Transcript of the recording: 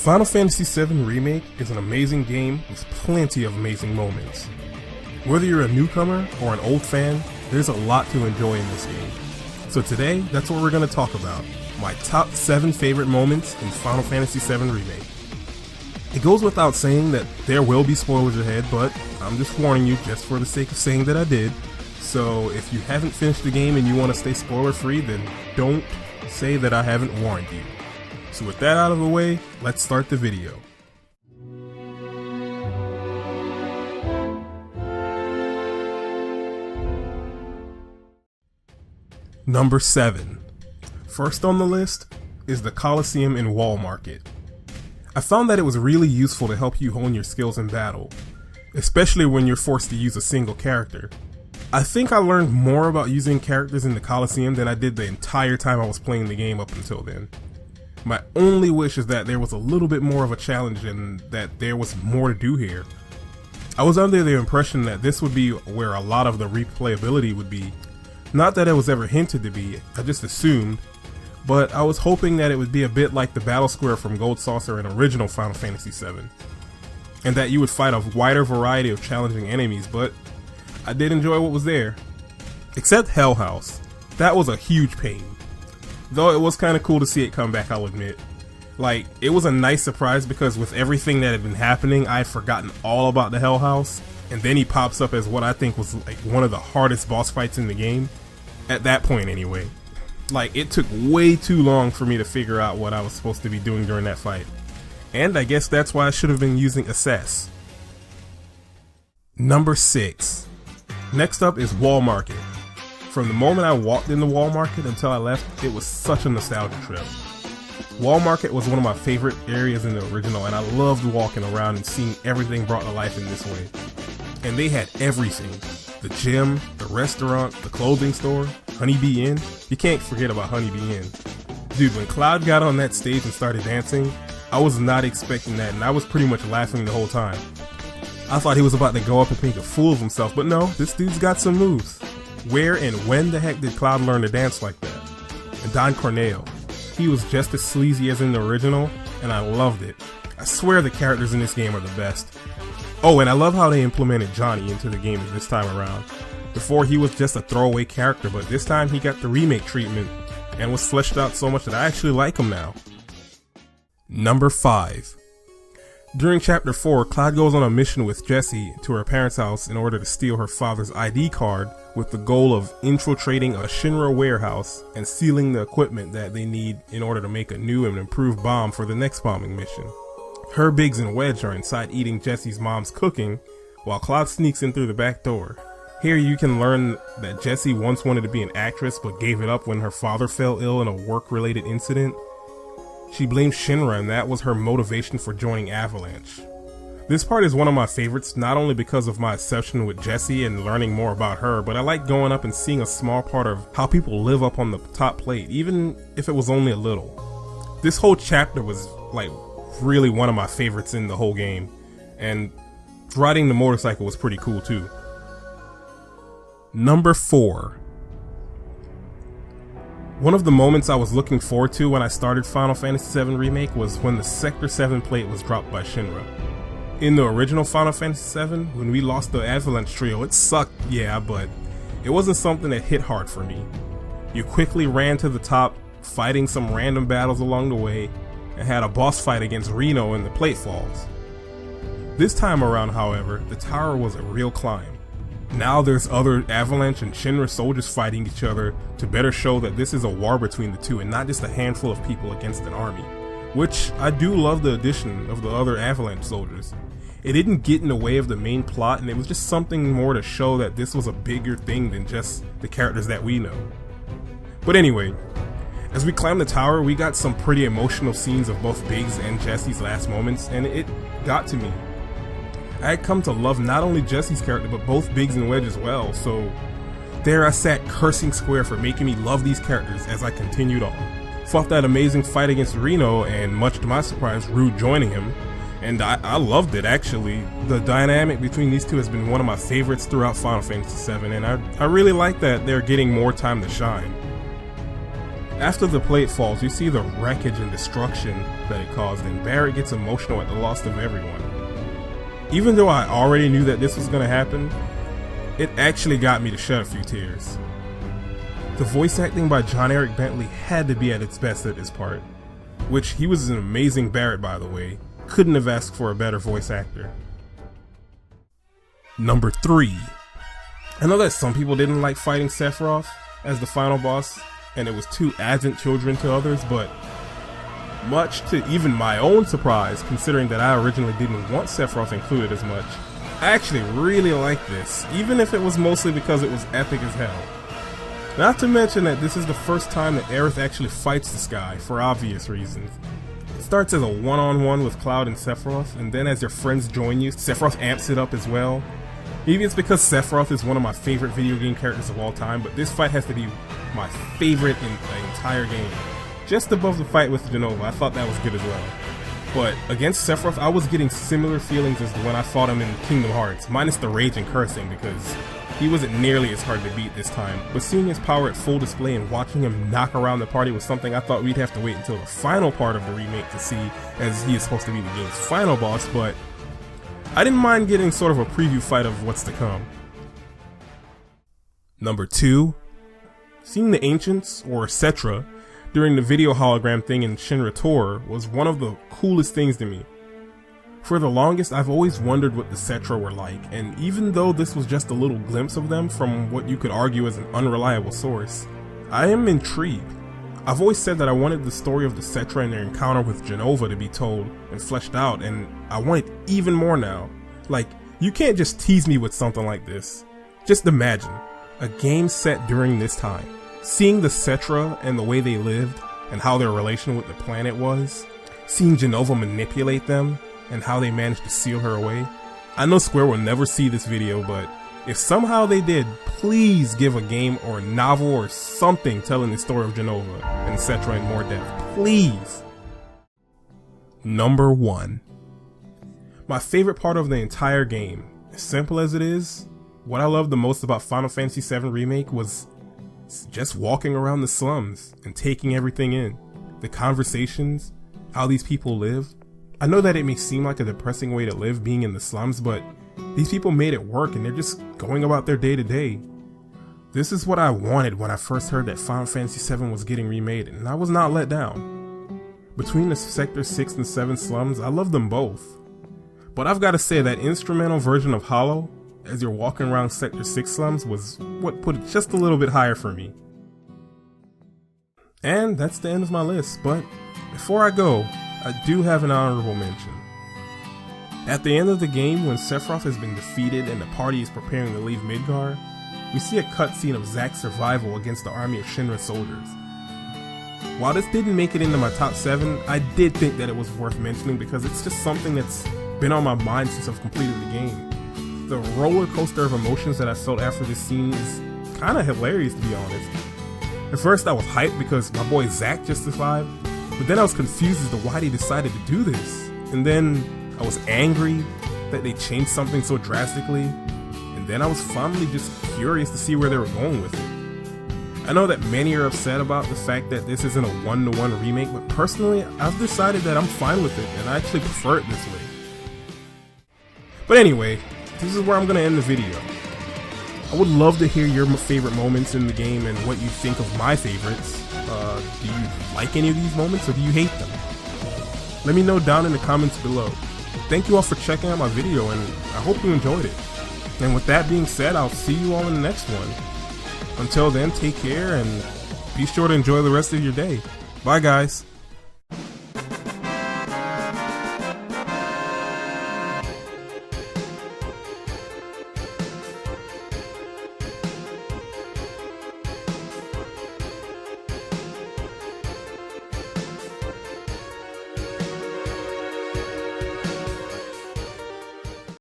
Final Fantasy VII Remake is an amazing game with plenty of amazing moments. Whether you're a newcomer or an old fan, there's a lot to enjoy in this game. So today, that's what we're going to talk about, my top 7 favorite moments in Final Fantasy VII Remake. It goes without saying that there will be spoilers ahead, but I'm just warning you just for the sake of saying that I did. So if you haven't finished the game and you want to stay spoiler free, then don't say that I haven't warned you. So with that out of the way, let's start the video. Number 7. First on the list is the Coliseum in Wall Market. I found that it was really useful to help you hone your skills in battle, especially when you're forced to use a single character. I think I learned more about using characters in the Coliseum than I did the entire time I was playing the game up until then. My only wish is that there was a little bit more of a challenge and that there was more to do here. I was under the impression that this would be where a lot of the replayability would be. Not that it was ever hinted to be, I just assumed, but I was hoping that it would be a bit like the Battle Square from Gold Saucer in original Final Fantasy VII, and that you would fight a wider variety of challenging enemies, but I did enjoy what was there. Except Hell House. That was a huge pain. Though it was kind of cool to see it come back, I'll admit. Like, it was a nice surprise because with everything that had been happening, I had forgotten all about the Hell House, and then he pops up as what I think was like one of the hardest boss fights in the game. At that point anyway. Like, it took way too long for me to figure out what I was supposed to be doing during that fight. And I guess that's why I should have been using Assess. Number 6. Next up is Wall Market. From the moment I walked in the Wall Market until I left, it was such a nostalgia trip. Wall Market was one of my favorite areas in the original, and I loved walking around and seeing everything brought to life in this way. And they had everything. The gym, the restaurant, the clothing store, Honeybee Inn. You can't forget about Honeybee Inn. Dude, when Cloud got on that stage and started dancing, I was not expecting that, and I was pretty much laughing the whole time. I thought he was about to go up and make a fool of himself, but no, this dude's got some moves. Where and when the heck did Cloud learn to dance like that? And Don Corneo. He was just as sleazy as in the original, and I loved it. I swear the characters in this game are the best. Oh, and I love how they implemented Johnny into the game this time around. Before he was just a throwaway character, but this time he got the remake treatment and was fleshed out so much that I actually like him now. Number 5. During Chapter 4, Cloud goes on a mission with Jessie to her parents' house in order to steal her father's ID card with the goal of infiltrating a Shinra warehouse and stealing the equipment that they need in order to make a new and improved bomb for the next bombing mission. Her, Biggs, and Wedge are inside eating Jessie's mom's cooking while Cloud sneaks in through the back door. Here you can learn that Jessie once wanted to be an actress but gave it up when her father fell ill in a work-related incident. She blamed Shinra, and that was her motivation for joining Avalanche. This part is one of my favorites, not only because of my obsession with Jessie and learning more about her, but I like going up and seeing a small part of how people live up on the top plate, even if it was only a little. This whole chapter was like really one of my favorites in the whole game, and riding the motorcycle was pretty cool too. Number 4. One of the moments I was looking forward to when I started Final Fantasy VII Remake was when the Sector 7 plate was dropped by Shinra. In the original Final Fantasy VII, when we lost the Avalanche trio, it sucked, yeah, but it wasn't something that hit hard for me. You quickly ran to the top, fighting some random battles along the way, and had a boss fight against Reno in the plate falls. This time around, however, the tower was a real climb. Now there's other Avalanche and Shinra soldiers fighting each other to better show that this is a war between the two and not just a handful of people against an army. Which, I do love the addition of the other Avalanche soldiers. It didn't get in the way of the main plot, and it was just something more to show that this was a bigger thing than just the characters that we know. But anyway, as we climbed the tower, we got some pretty emotional scenes of both Biggs and Jessie's last moments, and it got to me. I had come to love not only Jessie's character, but both Biggs and Wedge as well, so there I sat cursing Square for making me love these characters as I continued on. Fought that amazing fight against Reno, and much to my surprise, Rude joining him, and I loved it actually. The dynamic between these two has been one of my favorites throughout Final Fantasy VII, and I really like that they're getting more time to shine. After the plate falls, you see the wreckage and destruction that it caused, and Barrett gets emotional at the loss of everyone. Even though I already knew that this was going to happen, it actually got me to shed a few tears. The voice acting by John Eric Bentley had to be at its best at this part, which he was an amazing Barrett, by the way. Couldn't have asked for a better voice actor. Number 3. I know that some people didn't like fighting Sephiroth as the final boss, and it was too adjant children to others, but much to even my own surprise, considering that I originally didn't want Sephiroth included as much, I actually really liked this, even if it was mostly because it was epic as hell. Not to mention that this is the first time that Aerith actually fights this guy, for obvious reasons. It starts as a one-on-one with Cloud and Sephiroth, and then as your friends join you, Sephiroth amps it up as well. Maybe it's because Sephiroth is one of my favorite video game characters of all time, but this fight has to be my favorite in the entire game. Just above the fight with Jenova, I thought that was good as well. But against Sephiroth, I was getting similar feelings as when I fought him in Kingdom Hearts, minus the rage and cursing, because he wasn't nearly as hard to beat this time. But seeing his power at full display and watching him knock around the party was something I thought we'd have to wait until the final part of the remake to see, as he is supposed to be the game's final boss, but I didn't mind getting sort of a preview fight of what's to come. Number 2. Seeing the Ancients, or Cetra, during the video hologram thing in Shinra Tour was one of the coolest things to me. For the longest, I've always wondered what the Cetra were like, and even though this was just a little glimpse of them from what you could argue as an unreliable source, I am intrigued. I've always said that I wanted the story of the Cetra and their encounter with Jenova to be told and fleshed out, and I want it even more now. Like, you can't just tease me with something like this. Just imagine, a game set during this time. Seeing the Cetra and the way they lived, and how their relation with the planet was. Seeing Jenova manipulate them, and how they managed to seal her away. I know Square will never see this video, but if somehow they did, please give a game or a novel or something telling the story of Jenova and Cetra in more depth, please. Number 1. My favorite part of the entire game, as simple as it is, what I loved the most about Final Fantasy VII Remake was just walking around the slums and taking everything in. The conversations, how these people live. I know that it may seem like a depressing way to live being in the slums, but these people made it work and they're just going about their day to day. This is what I wanted when I first heard that Final Fantasy VII was getting remade, and I was not let down. Between the Sector 6 and 7 slums, I love them both. But I've got to say that instrumental version of Hollow, as you're walking around Sector 6 slums, was what put it just a little bit higher for me. And that's the end of my list, but before I go, I do have an honorable mention. At the end of the game, when Sephiroth has been defeated and the party is preparing to leave Midgar, we see a cutscene of Zack's survival against the army of Shinra soldiers. While this didn't make it into my top 7, I did think that it was worth mentioning because it's just something that's been on my mind since I've completed the game. The roller coaster of emotions that I felt after this scene is kinda hilarious, to be honest. At first I was hyped because my boy Zack just survived, but then I was confused as to why they decided to do this. And then I was angry that they changed something so drastically, and then I was finally just curious to see where they were going with it. I know that many are upset about the fact that this isn't a one-to-one remake, but personally, I've decided that I'm fine with it, and I actually prefer it this way. But anyway, this is where I'm going to end the video. I would love to hear your favorite moments in the game and what you think of my favorites. Do you like any of these moments or do you hate them? Let me know down in the comments below. Thank you all for checking out my video and I hope you enjoyed it. And with that being said, I'll see you all in the next one. Until then, take care and be sure to enjoy the rest of your day. Bye guys.